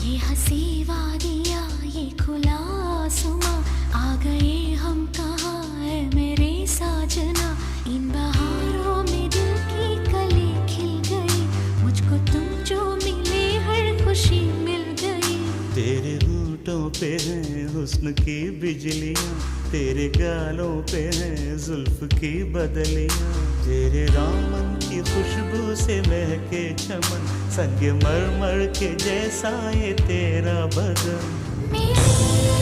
ये हंसी वादियाँ ये खुला आसमां, आ गए हम कहाँ है मेरे साजना। इन बहारों में दिल की कली खिल गई, मुझको तुम जो मिले हर खुशी मिल गई। तेरे होठों पे है हुस्न की बिजलियाँ, तेरे गालों पे है जुल्फ की बदलियाँ। तेरे दामन की खुशबू से महके चमन, संग मरमर के जैसा ये तेरा बदन। मेरे